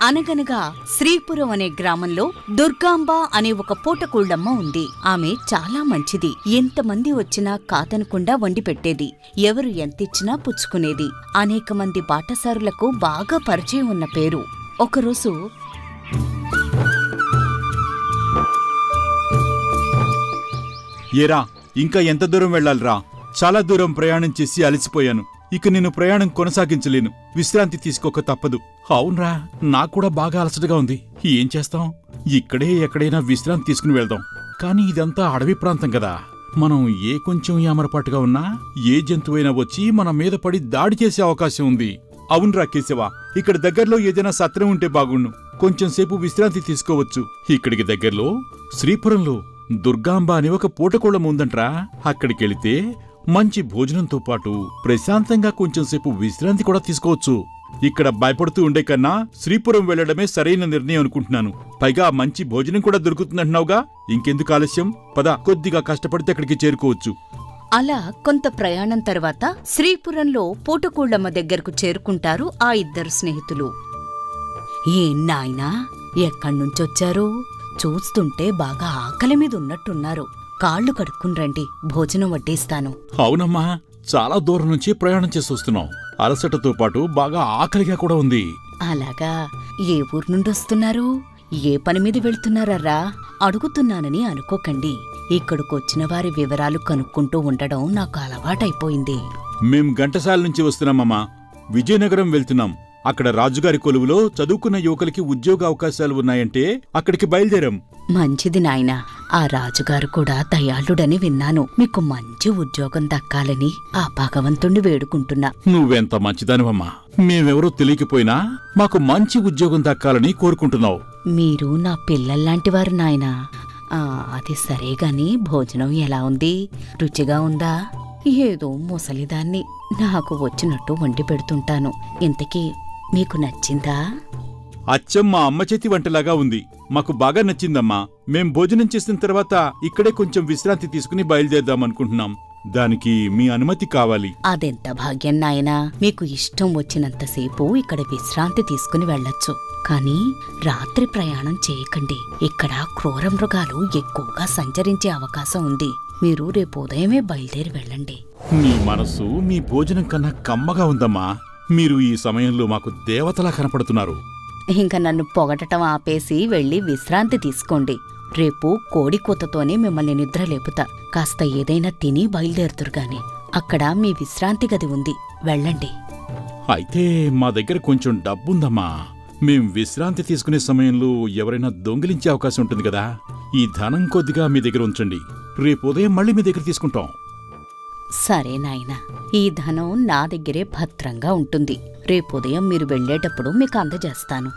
అనగనగా శ్రీపురం అనే గ్రామంలో దుర్గాంబ అనే ఒక పూటకూళ్ళమ్మ ఉంది. ఆమె చాలా మంచిది. ఎంతమంది వచ్చినా కాదనకుండా వండి పెట్టేది. ఎవరు ఎంతిచ్చినా పుచ్చుకునేది. అనేక మంది బాటసారులకు బాగా పరిచయం ఉన్న పేరు. ఒకరోజు ఏరా, ఇంకా ఎంత దూరం వెళ్ళాలిరా? చాలా దూరం ప్రయాణం చేసి అలసిపోయాను. ఇక నేను ప్రయాణం కొనసాగించలేను. విశ్రాంతి తీసుకోక తప్పదు. అవునరా, నాకూడా బాగా అలసటగా ఉంది. ఏం చేస్తాం? ఇక్కడే ఎక్కడైనా విశ్రాంతి తీసుకుని వెళ్దాం. కాని ఇదంతా అడవి ప్రాంతం కదా. మనం ఏ కొంచెం యామరపాటుగా ఉన్నా ఏ జంతువైనా వచ్చి మన మీద పడి దాడి చేసే అవకాశం ఉంది. అవునరా కేశవ, ఇక్కడ దగ్గరలో ఏదైనా సత్రం ఉంటే బాగుండు. కొంచెం సేపు విశ్రాంతి తీసుకోవచ్చు. ఇక్కడికి దగ్గరలో శ్రీపురంలో దుర్గాంబ అని ఒక పూటకోళం ఉందంట్రా. అక్కడికెళితే మంచి భోజనంతో పాటు ప్రశాంతంగా కొంచెంసేపు విశ్రాంతి కూడా తీసుకోవచ్చు. ఇక్కడ భయపడుతూ ఉండే కన్నా శ్రీపురం వెళ్లడమే సరైన నిర్ణయం అనుకుంటున్నాను. పైగా మంచి భోజనం కూడా దొరుకుతుందంటున్నావుగా. ఇంకెందుకు ఆలస్యం? పద, కొద్దిగా కష్టపడితే అక్కడికి చేరుకోవచ్చు. అలా కొంత ప్రయాణం తర్వాత శ్రీపురంలో పూటకూళ్ళమ్మ దగ్గరకు చేరుకుంటారు ఆ ఇద్దరు స్నేహితులు. ఏం నాయనా, ఎక్కడ్నుంచొచ్చారు? చూస్తుంటే బాగా ఆకలి మీద ఉన్నట్టున్నారు. కాళ్ళు కడుక్కుని రండి, భోజనం వడ్డిస్తాను. అవునమ్మా, చాలా దూరం నుంచి ప్రయాణం చేసి వస్తున్నాం. అలసటతో పాటు బాగా ఆకలిగా కూడా ఉంది. అలాగా? ఏ ఊరు నుండి వస్తున్నారు? ఏ పని మీద వెళ్తున్నారా? అడుగుతున్నానని అనుకోకండి. ఇక్కడికొచ్చిన వారి వివరాలు కనుక్కుంటూ ఉండడం నాకు అలవాటైపోయింది. మేం ఘంటసాల నుంచి వస్తున్నామమ్మా. విజయనగరం వెళ్తున్నాం. అక్కడ రాజుగారి కొలువులో చదువుకున్న యువకులకి ఉద్యోగ అవకాశాలు ఉన్నాయంటే అక్కడికి బయలుదేరాం. మంచిది నాయనా. ఆ రాజుగారు కూడా దయాళుడని విన్నాను. మీకు మంచి ఉద్యోగం దక్కాలని ఆ భగవంతుణ్ణి వేడుకుంటున్నా. నువ్వెంత మంచిదానివమ్మా. మేమెవరో తెలియకపోయినా మాకు మంచి ఉద్యోగం దక్కాలని కోరుకుంటున్నావు. మీరు నా పిల్లల్లాంటివారు నాయనా. అది సరేగాని భోజనం ఎలా ఉంది? రుచిగా ఉందా? ఏదో ముసలిదాన్ని నాకు వచ్చినట్టు వండి పెడుతుంటాను. ఇంతకీ మీకు నచ్చిందా? అచ్చం మా అమ్మ చేతి వంటలాగా ఉంది. మాకు బాగా నచ్చిందమ్మా. మేం భోజనం చేసిన తర్వాత ఇక్కడే కొంచెం విశ్రాంతి తీసుకుని బయలుదేరదామనుకుంటున్నాం. దానికి మీ అనుమతి కావాలి. అదెంత భాగ్యం నాయనా. మీకు ఇష్టం వచ్చినంతసేపు ఇక్కడ విశ్రాంతి తీసుకుని వెళ్ళొచ్చు. కానీ రాత్రి ప్రయాణం చేయకండి. ఇక్కడ క్రూర మృగాలు ఎక్కువగా సంచరించే అవకాశం ఉంది. మీరు రేపు ఉదయమే బయలుదేరి వెళ్ళండి. మీ మనసు మీ భోజనం కన్నా కమ్మగా ఉందమ్మా. మీరు ఈ సమయంలో మాకు దేవతలా కనపడుతున్నారు. ఇంక నన్ను పొగటం ఆపేసి వెళ్ళి విశ్రాంతి తీసుకోండి. రేపు కోడి కూతతోనే మిమ్మల్ని నిద్ర లేపుతా. కాస్త ఏదైనా తిని బయలుదేరుతురుగాని. అక్కడ మీ విశ్రాంతి గది ఉంది, వెళ్ళండి. అయితే మా దగ్గర కొంచెం డబ్బుందమ్మా. మేం విశ్రాంతి తీసుకునే సమయంలో ఎవరైనా దొంగిలించే అవకాశం ఉంటుంది కదా. ఈ ధనం కొద్దిగా మీ దగ్గర ఉంచండి. రేపు ఉదయం మళ్ళీ మీ దగ్గర తీసుకుంటాం. సరే నాయనా, ఈ ధనం నా దగ్గరే భద్రంగా ఉంటుంది. రేపు ఉదయం మీరు వెళ్లేటప్పుడు మీకు అందజేస్తాను.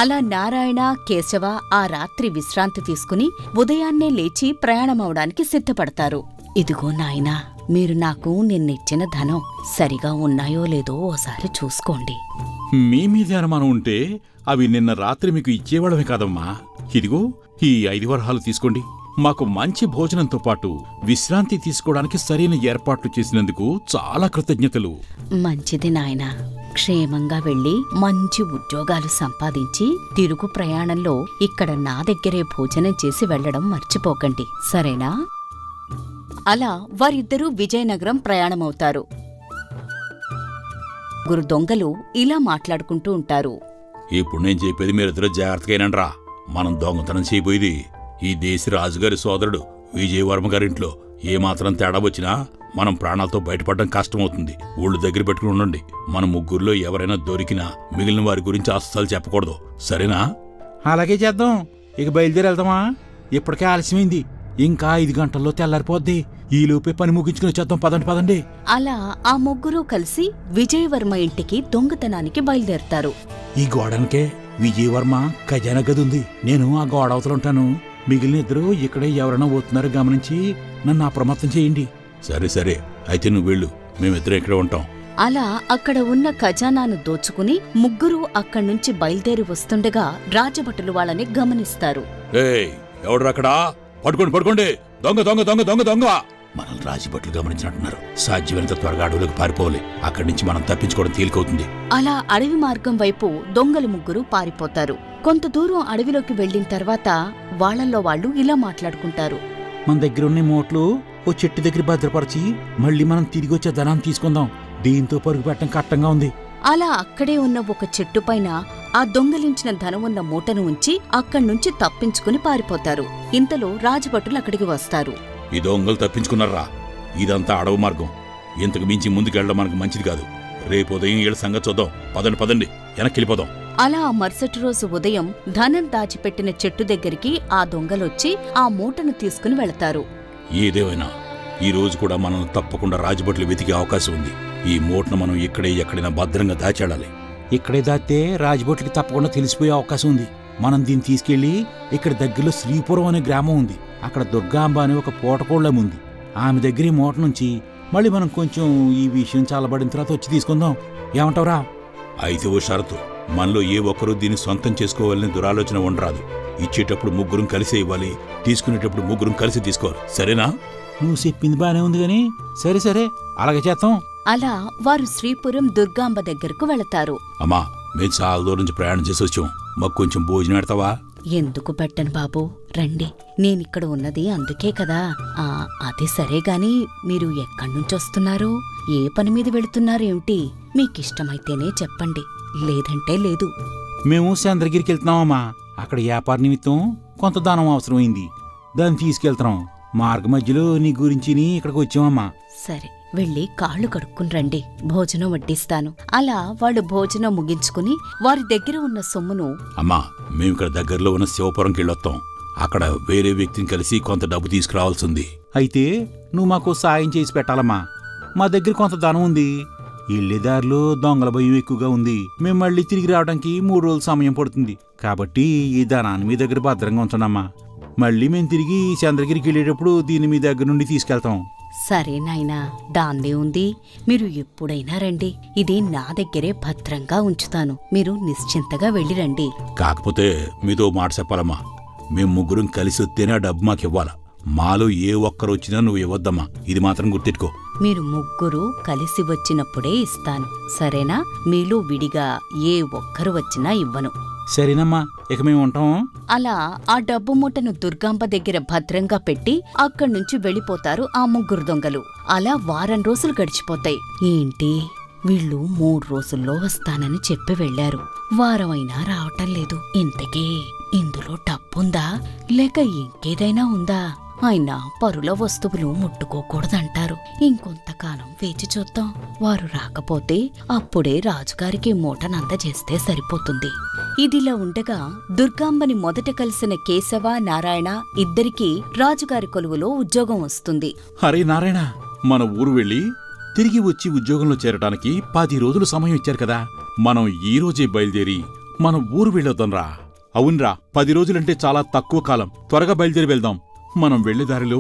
అలా నారాయణ, కేశవ ఆ రాత్రి విశ్రాంతి తీసుకుని ఉదయాన్నే లేచి ప్రయాణమవడానికి సిద్ధపడతారు. ఇదిగో నాయనా, మీరు నాకు నిన్నిచ్చిన ధనం సరిగా ఉన్నాయో లేదో ఓసారి చూసుకోండి. మీ మీద అనుమానం ఉంటే అవి నిన్న రాత్రి మీకు ఇచ్చేవాళ్ళమే కాదమ్మా. ఇదిగో ఈ 5 వరహాలు తీసుకోండి. మాకు మంచి భోజనంతో పాటు విశ్రాంతి తీసుకోవడానికి సరైన ఏర్పాట్లు చేసినందుకు చాలా కృతజ్ఞతలు. మంచిది నాయనా. క్షేమంగా వెళ్లి మంచి ఉద్యోగాలు సంపాదించి తిరుగు ప్రయాణంలో ఇక్కడ నా దగ్గరే భోజనం చేసి వెళ్లడం మర్చిపోకండి, సరేనా? అలా వారిద్దరూ విజయనగరం ప్రయాణమవుతారు. గురు దొంగలు ఇలా మాట్లాడుకుంటూ ఉంటారు. ఇప్పుడు నేను చెప్పేది మీరిద్దరూ జాగ్రత్తగా. మనం దొంగతనం చేయబోయేది ఈ దేశ రాజుగారి సోదరుడు విజయవర్మ గారింట్లో. ఏమాత్రం తేడా వచ్చినా మనం ప్రాణాలతో బయటపడడం కష్టమవుతుంది. ఊళ్ళు దగ్గర పెట్టుకుని ఉండండి. మన ముగ్గురులో ఎవరైనా దొరికినా మిగిలిన వారి గురించి అస్సలు చెప్పకూడదు, సరేనా? అలాగే చేద్దాం. ఇక బయలుదేరి వెళ్దామా? ఇప్పటికే ఆలస్యమైంది. ఇంకా 5 గంటల్లో తెల్లారిపోద్ది. ఈలోపే పని ముగించుకుని వచ్చేద్దాం. పదండి. అలా ఆ ముగ్గురూ కలిసి విజయవర్మ ఇంటికి దొంగతనానికి బయలుదేరతారు. ఈ గోడనికే విజయవర్మ ఖజానా గది ఉంది. నేను ఆ గోడ అవతలుంటాను. మిగిలిన ఇద్దరు ఇక్కడే ఎవరైనా పోతున్నారో గమనించి నన్ను అప్రమత్తం చేయండి. సరే, అయితే నువ్వు వెళ్ళు. మేమిద్దరం ఇక్కడే ఉంటాం. అలా అక్కడ ఉన్న ఖజానాను దోచుకుని ముగ్గురూ అక్కడ్నుంచి బయలుదేరి వస్తుండగా రాజభటులు వాళ్ళని గమనిస్తారు. ఎవడ్రక్కడా? పట్టుకోండి. దొంగ! మనల్ని రాజభట్లు గమనించినట్టున్నారు. సాధ్యమైనంత త్వరగా అడవులకు పారిపోవాలి. అక్కడి నుంచి మనం తప్పించుకోవడం తేలికవుతుంది. అలా అడవి మార్గం వైపు దొంగలు ముగ్గురు పారిపోతారు. కొంత దూరం అడవిలోకి వెళ్లిన తర్వాత వాళ్ళల్లో వాళ్ళు ఇలా మాట్లాడుకుంటారు. మన దగ్గర ఉన్న మోట్లు ఓ చెట్టు దగ్గర భద్రపరిచి మళ్ళీ మనం తిరిగి వచ్చే ధనాన్ని తీసుకుందాం. దీంతో పరుగు పెట్టడం కట్టంగా ఉంది. అలా అక్కడే ఉన్న ఒక చెట్టు పైన ఆ దొంగలించిన ధనం ఉన్న మూటను ఉంచి అక్కడ్నుంచి తప్పించుకుని పారిపోతారు. ఇంతలో రాజభటులు అక్కడికి వస్తారు. ఈ దొంగలు తప్పించుకున్నారా? ఇదంతా అడవి మార్గం. ఇంతకు మించి ముందుకెళ్ళడం మనకు మంచిది కాదు. రేపు ఉదయం ఏళ్ళ సంగతి చూద్దాం. పదండి వెనక్కిళ్ళిపోదాం. అలా ఆ మరుసటి రోజు ఉదయం ధనం దాచిపెట్టిన చెట్టు దగ్గరికి ఆ దొంగలొచ్చి ఆ మూటను తీసుకుని వెళతారు. ఏదేమైనా ఈ రోజు కూడా మనం తప్పకుండా రాజభట్లు వెతికే అవకాశం ఉంది. ఈ మూటను మనం ఎక్కడైనా భద్రంగా దాచేడాలి. ఇక్కడే దాస్తే రాజభట్లకి తప్పకుండా తెలిసిపోయే అవకాశం ఉంది. మనం దీన్ని తీసుకెళ్లి ఇక్కడ దగ్గరలో శ్రీపురం అనే గ్రామం ఉంది. అక్కడ దుర్గాంబ అనే ఒక పూటకోళ్ళం ఉంది. ఆమె దగ్గర ఈ మూట నుంచి మళ్ళీ మనం కొంచెం ఈ విషయం చల్లబడిన తర్వాత వచ్చి తీసుకుందాం. ఏమంటావురా? అయితే ఓ షరతు, మనలో ఏ ఒక్కరూ దీన్ని సొంతం చేసుకోవాలని దురాలోచన ఉండరాదు. ఇచ్చేటప్పుడు ముగ్గురం కలిసే ఇవ్వాలి, తీసుకునేటప్పుడు ముగ్గురం కలిసి తీసుకోవాలి. సరేనా? నువ్వు చెప్పింది బానే ఉంది గాని సరే అలాగే చేస్తాం. అలా వారు శ్రీపురం దుర్గాంబ దగ్గరకు వెళతారు. అమ్మా, మేము చాలా దూరం నుంచి ప్రయాణం చేసి వచ్చాం. మాకు కొంచెం భోజనం పెడతావా? ఎందుకు పెట్టను బాబూ, రండి. నేనిక్కడ ఉన్నది అందుకే కదా. అది సరే గాని మీరు ఎక్కడ్నుంచొస్తున్నారు? ఏ పని మీద వెళుతున్నారేమిటి? మీకిష్టమైతేనే చెప్పండి, లేదంటే లేదు. మేము చంద్రగిరికి వెళ్తున్నామమ్మా. అక్కడ వ్యాపార నిమిత్తం కొంత ధనం అవసరమైంది. దాన్ని తీసుకెళ్తున్నాం. మార్గ మధ్యలో నీ గురించి ఇక్కడికి వచ్చామమ్మా. సరే, వెళ్ళి కాళ్ళు కడుక్కుని రండి, భోజనం వడ్డిస్తాను. అలా వాళ్ళు భోజనం ముగించుకుని వారి దగ్గర ఉన్న సొమ్మును, అమ్మా, మేము ఇక్కడ దగ్గరలో ఉన్న శివపురంకి వెళ్ళొస్తాం. అక్కడ వేరే వ్యక్తిని కలిసి కొంత డబ్బు తీసుకురావాల్సింది. అయితే నువ్వు మాకు సాయం చేసి పెట్టాలమ్మా. మా దగ్గర కొంత ధనం ఉంది. ఇళ్ళేదారిలో దొంగల భయం ఎక్కువగా ఉంది. మేము మళ్ళీ తిరిగి రావడానికి 3 రోజులు సమయం పడుతుంది. కాబట్టి ఈ ధనాన్ని మీ దగ్గర భద్రంగా ఉంచండమ్మా. మళ్ళీ మేము తిరిగి చంద్రగిరికి వెళ్ళేటప్పుడు దీన్ని మీ దగ్గర నుండి తీసుకెళ్తాం. సరే నాయనా, దాందే ఉంది. మీరు ఎప్పుడైనా రండి. ఇది నా దగ్గరే భద్రంగా ఉంచుతాను. మీరు నిశ్చింతగా వెళ్ళిరండి. కాకపోతే మీతో మాట చెప్పాలమ్మా. మేము ముగ్గురం కలిసి వస్తేనే ఆ డబ్బు మాకివ్వాలా. మాలో ఏ ఒక్కరు వచ్చినా నువ్వు ఇవ్వద్దమ్మా. ఇది మాత్రం గుర్తెట్టుకో. మీరు ముగ్గురు కలిసి వచ్చినప్పుడే ఇస్తాను, సరేనా? మీలో విడిగా ఏ ఒక్కరు వచ్చినా ఇవ్వను. సరేనమ్మా, ఇక మేము ఉంటాం. అలా ఆ డబ్బు మూటను దుర్గాంబ దగ్గర భద్రంగా పెట్టి అక్కడ్నుంచి వెళ్ళిపోతారు ఆ ముగ్గురు దొంగలు. అలా వారం రోజులు గడిచిపోతాయి. ఏంటి, వీళ్ళు 3 రోజుల్లో వస్తానని చెప్పి వెళ్లారు. వారమైనా రావటం లేదు. ఇంతకీ ఇందులో డబ్బుందా లేక ఇంకేదైనా ఉందా? అయినా పరుల వస్తువులు ముట్టుకోకూడదంటారు. ఇంకొంతకాలం వేచి చూద్దాం. వారు రాకపోతే అప్పుడే రాజుగారికి మూటనందజేస్తే సరిపోతుంది. ఇదిలా ఉండగా దుర్గాంబని మొదట కలిసిన కేశవ, నారాయణ ఇద్దరికీ రాజుగారి కొలువులో ఉద్యోగం వస్తుంది. హరే నారాయణ, మన ఊరు వెళ్ళి తిరిగి వచ్చి ఉద్యోగంలో చేరటానికి 10 రోజులు సమయం ఇచ్చారు కదా. మనం ఈ రోజే బయలుదేరి మన ఊరు వెళ్ళొద్దాంరా. అవునరా, 10 రోజులంటే చాలా తక్కువ కాలం. త్వరగా బయలుదేరి వెళ్దాం. మనం వెళ్లేదారిలో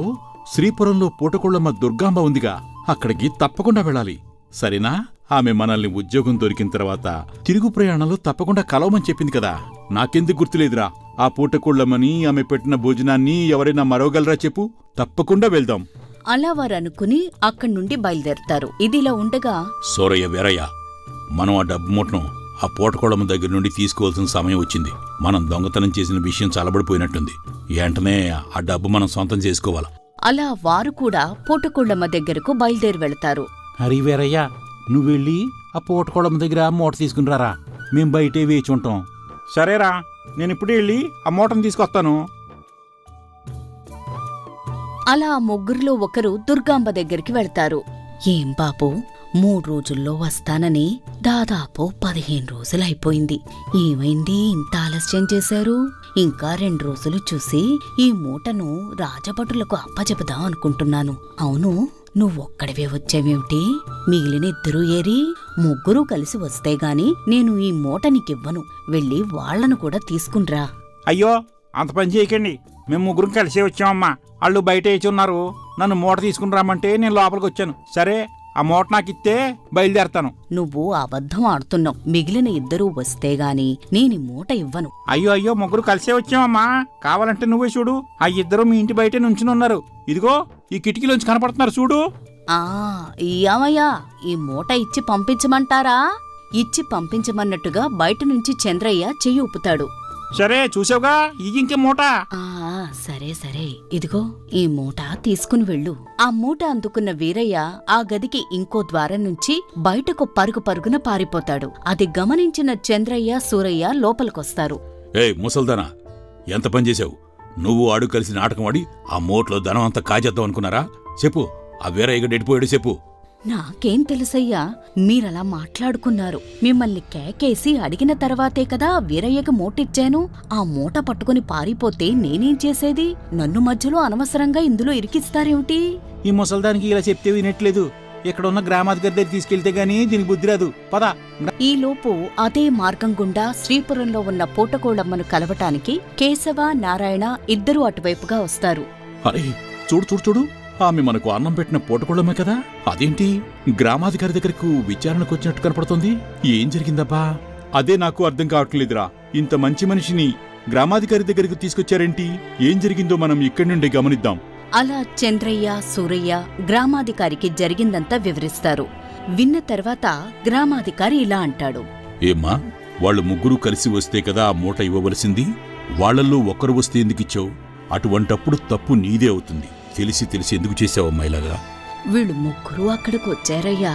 శ్రీపురంలో పూటకోళ్ళమ్మ దుర్గాంబ ఉందిగా, అక్కడికి తప్పకుండా వెళ్ళాలి. సరేనా? ఆమె మనల్ని ఉద్యోగం దొరికిన తర్వాత తిరుగు ప్రయాణంలో తప్పకుండా కలవమని చెప్పింది కదా. నాకెందుకు గుర్తులేదురా? ఆ పూటకోళ్ళమ్మని, ఆమె పెట్టిన భోజనాన్ని ఎవరైనా మరవగలరా చెప్పు. తప్పకుండా వెళ్దాం. అలా వారనుకుని అక్కడ్నుండి బయలుదేరతారు. ఇదిలా ఉండగా, సోరయ్య, వీరయ్య, మనం ఆ డబ్బు మూటను ఆ పూటకోళ్ళమ్మ దగ్గర నుండి తీసుకోవాల్సిన సమయం వచ్చింది. మనం దొంగతనం చేసిన విషయం చల్లబడిపోయినట్టుంది. వెంటనే ఆ డబ్బు మనం సొంతం చేసుకోవాలి. అలా వారు కూడా పూటకోళ్ళమ్మ దగ్గరకు బయలుదేరి వెళతారు. హరి, వీరయ్య, నువ్వు వెళ్ళి ఆ పూటకోళ్ళమ్మ దగ్గర మూట తీసుకుని రారా. మేం బయటే వేచి ఉంటాం. సరేరా, నేను ఇప్పుడే వెళ్ళి ఆ మూటను తీసుకొస్తాను. అలా ఆ ముగ్గురిలో ఒకరు దుర్గాంబ దగ్గరికి వెళ్తారు. ఏం బాబూ, 3 రోజుల్లో వస్తానని దాదాపు 15 రోజులైపోయింది. ఏమైంది ఇంత ఆలస్యం చేశారు? ఇంకా 2 రోజులు చూసి ఈ మూటను రాజభటులకు అప్పచెబుదాం అనుకుంటున్నాను. అవును, నువ్వొక్కడివే వచ్చావేమిటి? మిగిలిన 2 ఏరి? ముగ్గురు కలిసి వస్తే గాని నేను ఈ మూట నీకివ్వను. వెళ్ళి వాళ్లను కూడా తీసుకునిరా. అయ్యో, అంత పని చేయకండి. మేము ముగ్గురం కలిసే వచ్చామమ్మా. వాళ్ళు బయట వేచి ఉన్నారు. నన్ను మూట తీసుకుని రమ్మంటే నేను లోపలికి వచ్చాను. సరే, ఆ మూట నాకిస్తే బయలుదేరతాను. నువ్వు అబద్ధం ఆడుతున్నావు. మిగిలిన ఇద్దరూ వస్తే గాని నేని మూట ఇవ్వను. అయ్యో ముగ్గురు కలిసే వచ్చామమ్మా. కావాలంటే నువ్వే చూడు, ఆ ఇద్దరు మీ ఇంటి బయటే నుంచుని ఉన్నారు. ఇదిగో ఈ కిటికీలోంచి కనపడుతున్నారు చూడు. ఆ ఏమయ్యా, ఈ మూట ఇచ్చి పంపించమంటారా? ఇచ్చి పంపించమన్నట్టుగా బయట నుంచి చంద్రయ్య చెయ్యి ఊపుతాడు. సరే చూసావుగా, ఇంకే మూట. ఆ సరే సరే, ఇదిగో ఈ మూట తీసుకుని వెళ్ళు. ఆ మూట అందుకున్న వీరయ్య ఆ గదికి ఇంకో ద్వారం నుంచి బయటకు పరుగున పారిపోతాడు. అది గమనించిన చంద్రయ్య, సూరయ్య లోపలికొస్తారు. ఏయ్ ముసల్దానా, ఎంత పని చేశావు? నువ్వు ఆడు కలిసి నాటకం ఆడి ఆ మూటలో ధనం అంతా కాజేద్దాం అనుకున్నారా? చెప్పు, ఆ వీరయ్యగా డెడిపోయాడు చెప్పు. నాకేం తెలుసయ్యా, మీరలా మాట్లాడుకున్నారు. మిమ్మల్ని కేకేసి అడిగిన తర్వాతే కదా వీరయ్యకి మూటిచ్చాను. ఆ మూట పట్టుకుని పారిపోతే నేనేం చేసేది? నన్ను మధ్యలో అనవసరంగా ఇందులో ఇరికిస్తారేమిటి? ఈ ముసల్దానికి ఇలా చెప్తే వినట్లేదు. ఇక్కడ ఉన్న గ్రామాధికారి దగ్గర తీసుకెళ్తే గానీ దీనికి బుద్ధి రాదు. పద. ఈలోపు అదే మార్గం గుండా శ్రీపురంలో ఉన్న పూటకోళమ్మను కలవటానికి కేశవ, నారాయణ ఇద్దరూ అటువైపుగా వస్తారు. అరే చూడు చూడు చూడు, ఆమె మనకు అన్నం పెట్టిన పూటకోళ్ళమే కదా. అదేంటి గ్రామాధికారి దగ్గరకు విచారణకు వచ్చినట్టు కనపడుతోంది? ఏం జరిగిందబ్బా? అదే నాకు అర్థం కావట్లేదురా. ఇంత మంచి మనిషిని గ్రామాధికారి దగ్గరకు తీసుకొచ్చారేంటి? ఏం జరిగిందో మనం ఇక్కడి నుండి గమనిద్దాం. అలా చంద్రయ్య, సూరయ్య గ్రామాధికారికి జరిగిందంతా వివరిస్తారు. విన్న తర్వాత గ్రామాధికారి ఇలా అంటాడు. ఏమ్మా, వాళ్ళు ముగ్గురు కలిసి వస్తే కదా ఆ మూట ఇవ్వవలసింది. వాళ్లల్లో ఒక్కరు వస్తే ఎందుకిచ్చావు? అటువంటప్పుడు తప్పు నీదే అవుతుంది. తెలిసి ఎందుకు చేశావమ్మా ఇలాగా? వీళ్ళు ముగ్గురు అక్కడికి వచ్చారయ్యా,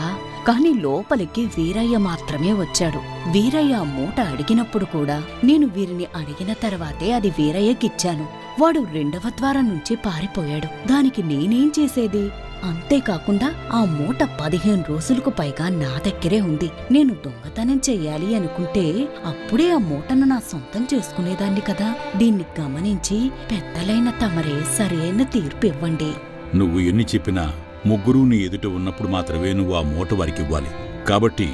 కాని లోపలికి వీరయ్య మాత్రమే వచ్చాడు. వీరయ్య మూట అడిగినప్పుడు కూడా నేను వీరిని అడిగిన తర్వాతే అది వీరయ్యకిచ్చాను. వాడు రెండవ ద్వారం నుంచి పారిపోయాడు. దానికి నేనేం చేసేది? అంతేకాకుండా ఆ మూట 15 రోజులకు పైగా నా దగ్గరే ఉంది. నేను దొంగతనం చెయ్యాలి అనుకుంటే అప్పుడే ఆ మూటను నా సొంతం చేసుకునేదాన్ని కదా. దీన్ని గమనించి పెద్దలైన తమరే సరైన తీర్పు ఇవ్వండి. నువ్వు ఎన్ని చెప్పినా ముగ్గురూ నీ ఎదుట ఉన్నప్పుడు మాత్రమే నువ్వు ఆ మూట వారికివ్వాలి. కాబట్టి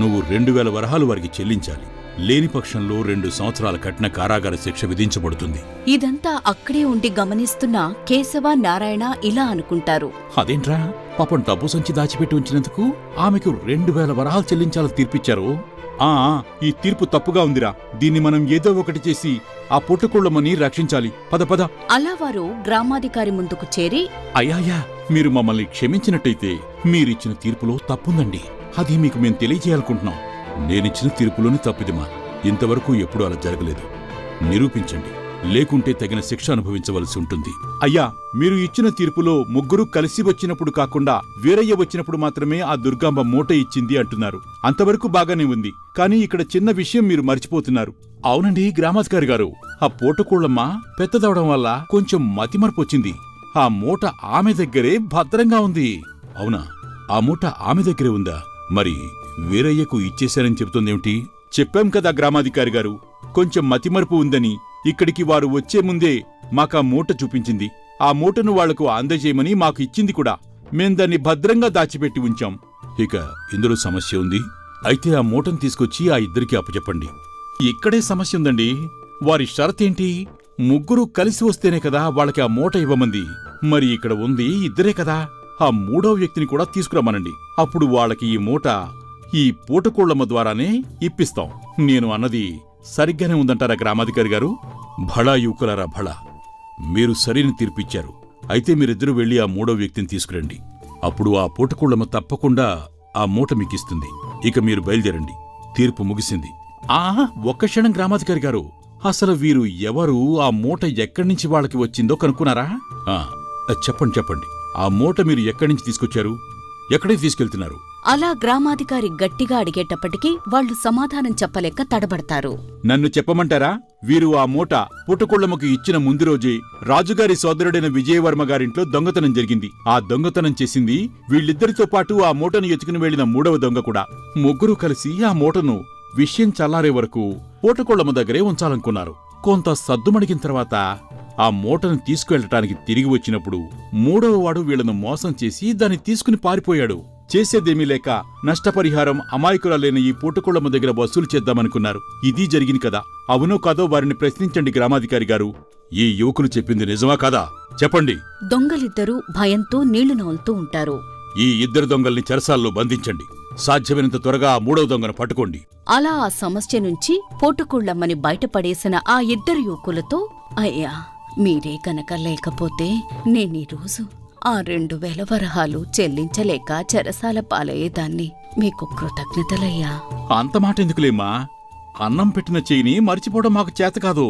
నువ్వు 2000 వరహాలు వారికి చెల్లించాలి. లేని పక్షంలో 2 సంవత్సరాల కఠిన కారాగార శిక్ష విధించబడుతుంది. ఇదంతా అక్కడే ఉండి గమనిస్తున్న కేశవ, నారాయణ ఇలా అనుకుంటారు. అదేంట్రా, పాపం డబ్బు సంచి దాచిపెట్టి ఉంచినందుకు ఆమెకు 2000 వరహాలు చెల్లించాలని తీర్పిచ్చారు. ఈ తీర్పు తప్పుగా ఉందిరా. దీన్ని మనం ఏదో ఒకటి చేసి ఆ పుట్టుకుళ్ళమని రక్షించాలి. పద పద. అలా వారు గ్రామాధికారి ముందుకు చేరి, అయ్యాయా, మీరు మమ్మల్ని క్షమించినట్టయితే మీరిచ్చిన తీర్పులో తప్పుందండి. అది మీకు మేం తెలియజేయాలనుకుంటున్నాం. నేనిచ్చిన తీర్పులోని తప్పిదిమా. ఇంతవరకు ఎప్పుడూ అలా జరగలేదు. నిరూపించండి, లేకుంటే తగిన శిక్ష అనుభవించవలసి ఉంటుంది. అయ్యా, మీరు ఇచ్చిన తీర్పులో ముగ్గురు కలిసి వచ్చినప్పుడు కాకుండా వీరయ్య వచ్చినప్పుడు మాత్రమే ఆ దుర్గాంబ మూట ఇచ్చింది అంటున్నారు. అంతవరకు బాగానే ఉంది. కానీ ఇక్కడ చిన్న విషయం మీరు మర్చిపోతున్నారు. అవునండి గ్రామాధికారి గారు, ఆ పూటకోళ్ళమ్మ పెద్దదవడం వల్ల కొంచెం మతిమరపొచ్చింది. ఆ మూట ఆమె దగ్గరే భద్రంగా ఉంది. అవునా? ఆ మూట ఆమె దగ్గరే ఉందా? మరి వీరయ్యకు ఇచ్చేశారని చెబుతోందేమిటి? చెప్పాం కదా గ్రామాధికారి గారు, కొంచెం మతిమరుపు ఉందని. ఇక్కడికి వారు వచ్చే ముందే మాకా మూట చూపించింది. ఆ మూటను వాళ్లకు అందజేయమని మాకు ఇచ్చింది కూడా. మేం దాన్ని భద్రంగా దాచిపెట్టి ఉంచాం. ఇక ఇందులో సమస్య ఉంది. అయితే ఆ మూటను తీసుకొచ్చి ఆ ఇద్దరికి అప్పచెప్పండి. ఇక్కడే సమస్య ఉందండి. వారి షరతేంటి? ముగ్గురు కలిసి వస్తేనే కదా వాళ్ళకి ఆ మూట ఇవ్వమంది. మరి ఇక్కడ ఉంది ఇద్దరే కదా. ఆ మూడవ వ్యక్తిని కూడా తీసుకురమ్మనండి. అప్పుడు వాళ్ళకి ఈ మూట ఈ పూటకోళ్లమ్మ ద్వారానే ఇప్పిస్తాం. నేను అన్నది సరిగ్గానే ఉందంటారా గ్రామాధికారి గారు? భళా యువకులారా భళా, మీరు సరైన తీర్పిచ్చారు. అయితే మీరిద్దరూ వెళ్లి ఆ మూడో వ్యక్తిని తీసుకురండి. అప్పుడు ఆ పూటకోళ్లమ్మ తప్పకుండా ఆ మూట మీకిస్తుంది. ఇక మీరు బయలుదేరండి. తీర్పు ముగిసింది. ఒక్క క్షణం గ్రామాధికారి గారు, అసలు వీరు ఎవరు? ఆ మూట ఎక్కడ్నుంచి వాళ్ళకి వచ్చిందో కనుక్కున్నారా? చెప్పండి. ఆ మూట మీరు ఎక్కడి నుంచి తీసుకొచ్చారు? ఎక్కడికి తీసుకెళ్తున్నారు? అలా గ్రామాధికారి గట్టిగా అడిగేటప్పటికీ వాళ్లు సమాధానం చెప్పలేక తడబడతారు. నన్ను చెప్పమంటారా? వీరు ఆ మూట పుట్టకొళ్లమ్మకు ఇచ్చిన ముందు రోజే రాజుగారి సోదరుడైన విజయవర్మ గారింట్లో దొంగతనం జరిగింది. ఆ దొంగతనం చేసింది వీళ్ళిద్దరితో పాటు ఆ మూటను ఎత్తుకుని వెళ్లిన మూడవ దొంగ కూడా. ముగ్గురు కలిసి ఆ మూటను విషయం చల్లారే వరకు పూటకొళ్లమ్మ దగ్గరే ఉంచాలనుకున్నారు. కొంత సద్దుమణిగిన తర్వాత ఆ మూటను తీసుకువెళ్లటానికి తిరిగి వచ్చినప్పుడు మూడవ వాడు వీళ్లను మోసం చేసి దాన్ని తీసుకుని పారిపోయాడు. చేసేదేమీ లేక నష్టపరిహారం అమాయకురాలైన ఈ పూటకోళ్లమ్మ దగ్గర వసూలు చేద్దామనుకున్నారు. ఇది జరిగింది కదా. అవునో కాదో వారిని ప్రశ్నించండి గ్రామాధికారి గారు. ఈ యువకులు చెప్పింది నిజమా కాదా? చెప్పండి. దొంగలిద్దరూ భయంతో నీళ్లు నవ్వులుతూ ఉంటారు. ఈ ఇద్దరు దొంగల్ని చెరసాల్లో బంధించండి. సాధ్యమైనంత త్వరగా ఆ మూడవ దొంగను పట్టుకోండి. అలా ఆ సమస్య నుంచి పోటుకుళ్ళమ్మని బయటపడేసిన ఆ ఇద్దరు యువకులతో, అయ్యా మీరే కనుక లేకపోతే నేనీరోజు ఆ 2000 వరహాలు చెల్లించలేక చెరసాల పాలయ్యేదాన్ని. మీకు కృతజ్ఞతలయ్యా. అంత మాట ఎందుకులేమ్మా, అన్నం పెట్టిన చెయ్యిని మర్చిపోవడం మాకు చేత కాదు.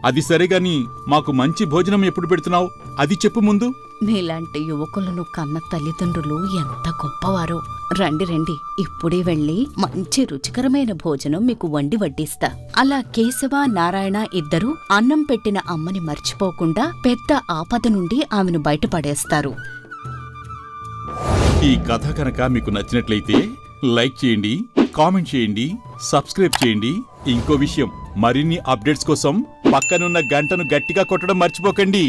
అది సరేగాని మాకు మంచి భోజనం ఎప్పుడు పెడుతున్నావు అది చెప్పు ముందు. మీలాంటి యువకులను కన్న తల్లిదండ్రులు ఎంత గొప్పవారో. రండి రండి, ఇప్పుడే వెళ్ళి మంచి రుచికరమైన భోజనం మీకు వండి వడ్డిస్తా. అలా కేశవ నారాయణ ఇద్దరూ అన్నం పెట్టిన అమ్మని మర్చిపోకుండా పెద్ద ఆపద నుండి ఆమెను బయటపడేస్తారు. ఈ కథ కనుక మీకు నచ్చినట్లయితే లైక్ చేయండి, కామెంట్ చేయండి, సబ్స్క్రైబ్ చేయండి. ఇంకో విషయం, మరిన్ని అప్డేట్స్ కోసం పక్కనున్న గంటను గట్టిగా కొట్టడం మర్చిపోకండి.